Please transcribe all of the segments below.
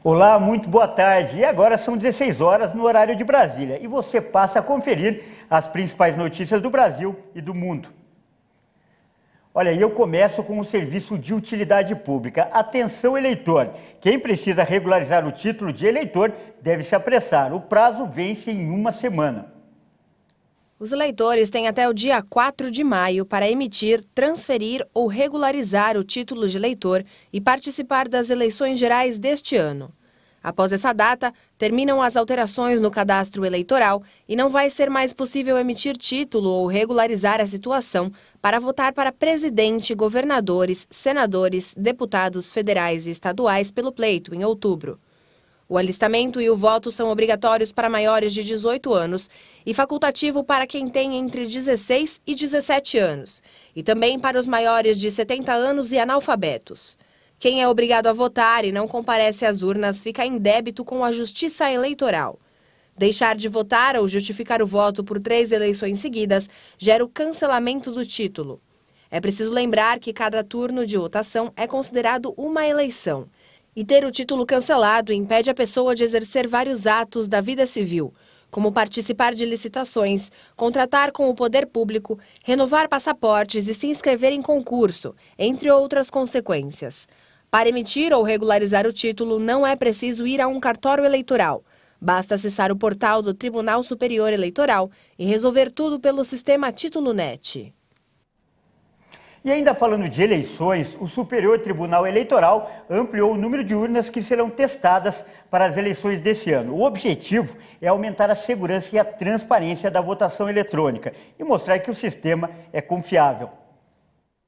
Olá, muito boa tarde. E agora são 16 horas no horário de Brasília e você passa a conferir as principais notícias do Brasil e do mundo. Olha, eu começo com o serviço de utilidade pública. Atenção, eleitor! Quem precisa regularizar o título de eleitor deve se apressar. O prazo vence em uma semana. Os eleitores têm até o dia 4 de maio para emitir, transferir ou regularizar o título de eleitor e participar das eleições gerais deste ano. Após essa data, terminam as alterações no cadastro eleitoral e não vai ser mais possível emitir título ou regularizar a situação para votar para presidente, governadores, senadores, deputados federais e estaduais pelo pleito em outubro. O alistamento e o voto são obrigatórios para maiores de 18 anos e facultativo para quem tem entre 16 e 17 anos, e também para os maiores de 70 anos e analfabetos. Quem é obrigado a votar e não comparece às urnas fica em débito com a Justiça Eleitoral. Deixar de votar ou justificar o voto por 3 eleições seguidas gera o cancelamento do título. É preciso lembrar que cada turno de votação é considerado uma eleição. E ter o título cancelado impede a pessoa de exercer vários atos da vida civil, como participar de licitações, contratar com o poder público, renovar passaportes e se inscrever em concurso, entre outras consequências. Para emitir ou regularizar o título, não é preciso ir a um cartório eleitoral. Basta acessar o portal do Tribunal Superior Eleitoral e resolver tudo pelo sistema Título Net. E ainda falando de eleições, o Superior Tribunal Eleitoral ampliou o número de urnas que serão testadas para as eleições desse ano. O objetivo é aumentar a segurança e a transparência da votação eletrônica e mostrar que o sistema é confiável.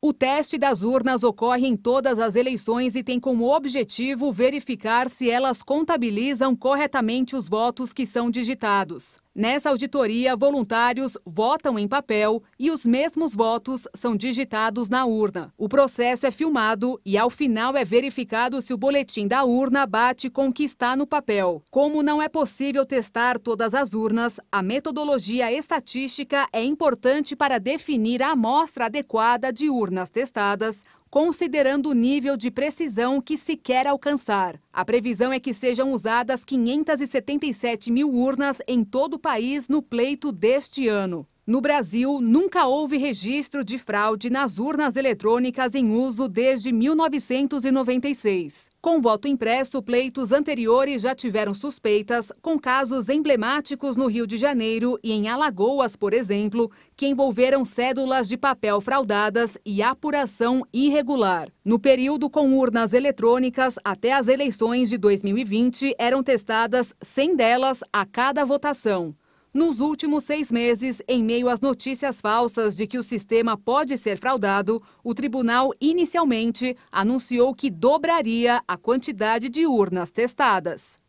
O teste das urnas ocorre em todas as eleições e tem como objetivo verificar se elas contabilizam corretamente os votos que são digitados. Nessa auditoria, voluntários votam em papel e os mesmos votos são digitados na urna. O processo é filmado e, ao final, é verificado se o boletim da urna bate com o que está no papel. Como não é possível testar todas as urnas, a metodologia estatística é importante para definir a amostra adequada de urnas testadas, considerando o nível de precisão que se quer alcançar. A previsão é que sejam usadas 577 mil urnas em todo o país no pleito deste ano. No Brasil, nunca houve registro de fraude nas urnas eletrônicas em uso desde 1996. Com voto impresso, pleitos anteriores já tiveram suspeitas, com casos emblemáticos no Rio de Janeiro e em Alagoas, por exemplo, que envolveram cédulas de papel fraudadas e apuração irregular. No período com urnas eletrônicas, até as eleições de 2020, eram testadas 100 delas a cada votação. Nos últimos 6 meses, em meio às notícias falsas de que o sistema pode ser fraudado, o tribunal inicialmente anunciou que dobraria a quantidade de urnas testadas.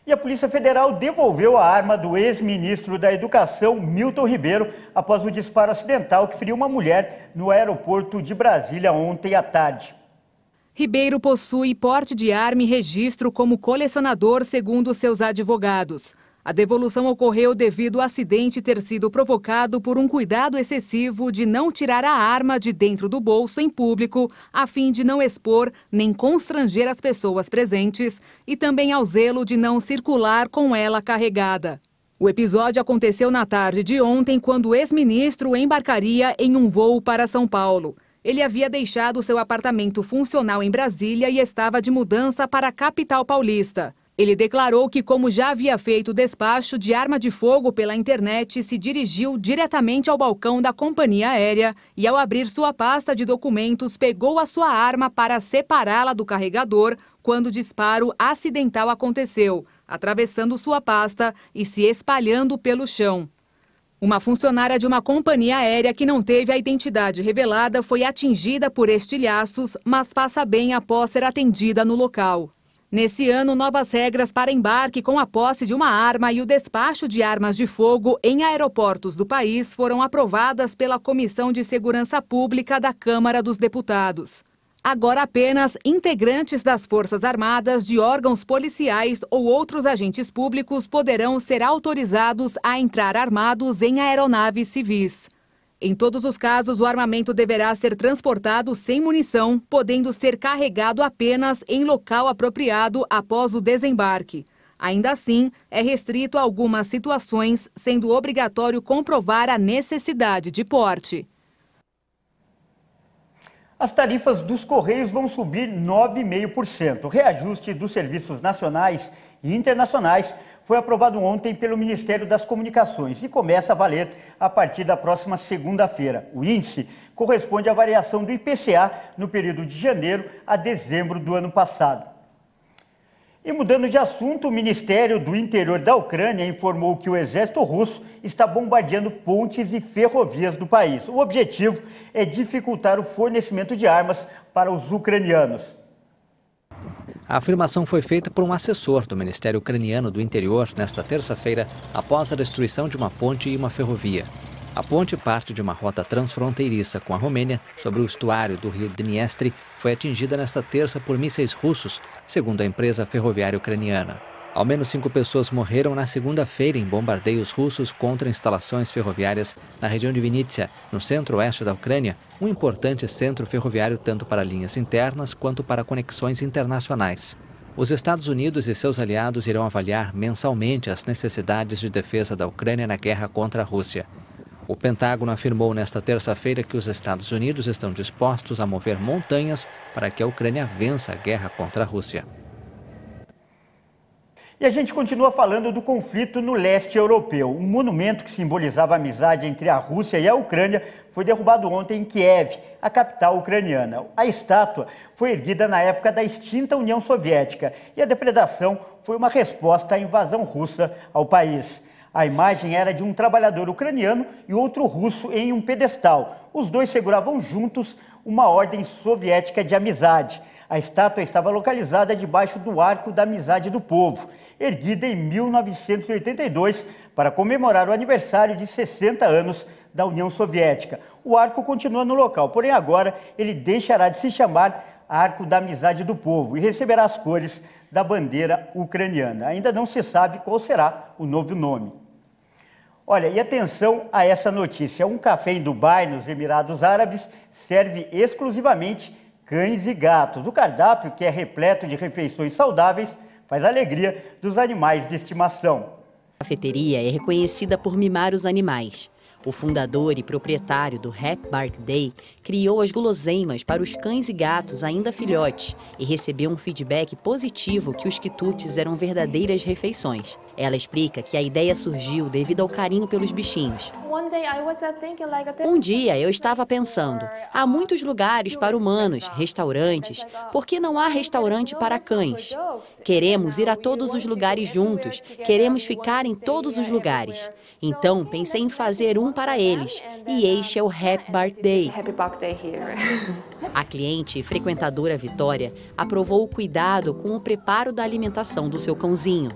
E a Polícia Federal devolveu a arma do ex-ministro da Educação, Milton Ribeiro, após o disparo acidental que feriu uma mulher no aeroporto de Brasília ontem à tarde. Ribeiro possui porte de arma e registro como colecionador, segundo seus advogados. A devolução ocorreu devido ao acidente ter sido provocado por um cuidado excessivo de não tirar a arma de dentro do bolso em público, a fim de não expor nem constranger as pessoas presentes, e também ao zelo de não circular com ela carregada. O episódio aconteceu na tarde de ontem, quando o ex-ministro embarcaria em um voo para São Paulo. Ele havia deixado seu apartamento funcional em Brasília e estava de mudança para a capital paulista. Ele declarou que, como já havia feito o despacho de arma de fogo pela internet, se dirigiu diretamente ao balcão da companhia aérea e, ao abrir sua pasta de documentos, pegou a sua arma para separá-la do carregador quando o disparo acidental aconteceu, atravessando sua pasta e se espalhando pelo chão. Uma funcionária de uma companhia aérea que não teve a identidade revelada foi atingida por estilhaços, mas passa bem após ser atendida no local. Nesse ano, novas regras para embarque com a posse de uma arma e o despacho de armas de fogo em aeroportos do país foram aprovadas pela Comissão de Segurança Pública da Câmara dos Deputados. Agora, apenas integrantes das Forças Armadas, de órgãos policiais ou outros agentes públicos poderão ser autorizados a entrar armados em aeronaves civis. Em todos os casos, o armamento deverá ser transportado sem munição, podendo ser carregado apenas em local apropriado após o desembarque. Ainda assim, é restrito a algumas situações, sendo obrigatório comprovar a necessidade de porte. As tarifas dos Correios vão subir 9,5%. O reajuste dos serviços nacionais e internacionais foi aprovado ontem pelo Ministério das Comunicações e começa a valer a partir da próxima segunda-feira. O índice corresponde à variação do IPCA no período de janeiro a dezembro do ano passado. E mudando de assunto, o Ministério do Interior da Ucrânia informou que o exército russo está bombardeando pontes e ferrovias do país. O objetivo é dificultar o fornecimento de armas para os ucranianos. A afirmação foi feita por um assessor do Ministério Ucraniano do Interior nesta terça-feira, após a destruição de uma ponte e uma ferrovia. A ponte parte de uma rota transfronteiriça com a Romênia sobre o estuário do rio Dniestr foi atingida nesta terça por mísseis russos, segundo a empresa ferroviária ucraniana. Ao menos 5 pessoas morreram na segunda-feira em bombardeios russos contra instalações ferroviárias na região de Vinnytsia, no centro-oeste da Ucrânia, um importante centro ferroviário tanto para linhas internas quanto para conexões internacionais. Os Estados Unidos e seus aliados irão avaliar mensalmente as necessidades de defesa da Ucrânia na guerra contra a Rússia. O Pentágono afirmou nesta terça-feira que os Estados Unidos estão dispostos a mover montanhas para que a Ucrânia vença a guerra contra a Rússia. E a gente continua falando do conflito no leste europeu. Um monumento que simbolizava a amizade entre a Rússia e a Ucrânia foi derrubado ontem em Kiev, a capital ucraniana. A estátua foi erguida na época da extinta União Soviética e a depredação foi uma resposta à invasão russa ao país. A imagem era de um trabalhador ucraniano e outro russo em um pedestal. Os dois seguravam juntos uma ordem soviética de amizade. A estátua estava localizada debaixo do Arco da Amizade do Povo, erguida em 1982 para comemorar o aniversário de 60 anos da União Soviética. O arco continua no local, porém agora ele deixará de se chamar Arco da Amizade do Povo e receberá as cores da bandeira ucraniana. Ainda não se sabe qual será o novo nome. Olha, e atenção a essa notícia. Um café em Dubai, nos Emirados Árabes, serve exclusivamente cães e gatos. O cardápio, que é repleto de refeições saudáveis, faz a alegria dos animais de estimação. A cafeteria é reconhecida por mimar os animais. O fundador e proprietário do Happy Birthday criou as guloseimas para os cães e gatos ainda filhotes e recebeu um feedback positivo que os quitutes eram verdadeiras refeições. Ela explica que a ideia surgiu devido ao carinho pelos bichinhos. Um dia eu estava pensando, há muitos lugares para humanos, restaurantes, por que não há restaurante para cães? Queremos ir a todos os lugares juntos, queremos ficar em todos os lugares. Então pensei em fazer um para eles, e este é o Happy Birthday. A cliente e frequentadora Vitória aprovou o cuidado com o preparo da alimentação do seu cãozinho.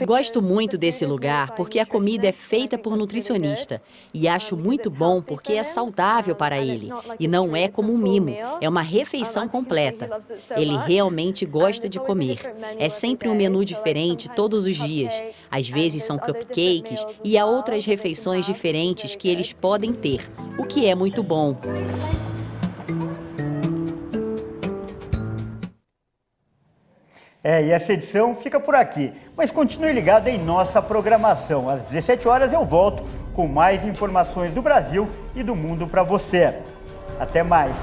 Gosto muito desse lugar porque a comida é feita por nutricionista e acho muito bom porque é saudável para ele e não é como um mimo, é uma refeição completa. Ele realmente gosta de comer. É sempre um menu diferente todos os dias. Às vezes são cupcakes e há outras refeições diferentes que eles podem ter, o que é muito bom. E essa edição fica por aqui, mas continue ligado em nossa programação. Às 17 horas eu volto com mais informações do Brasil e do mundo para você. Até mais!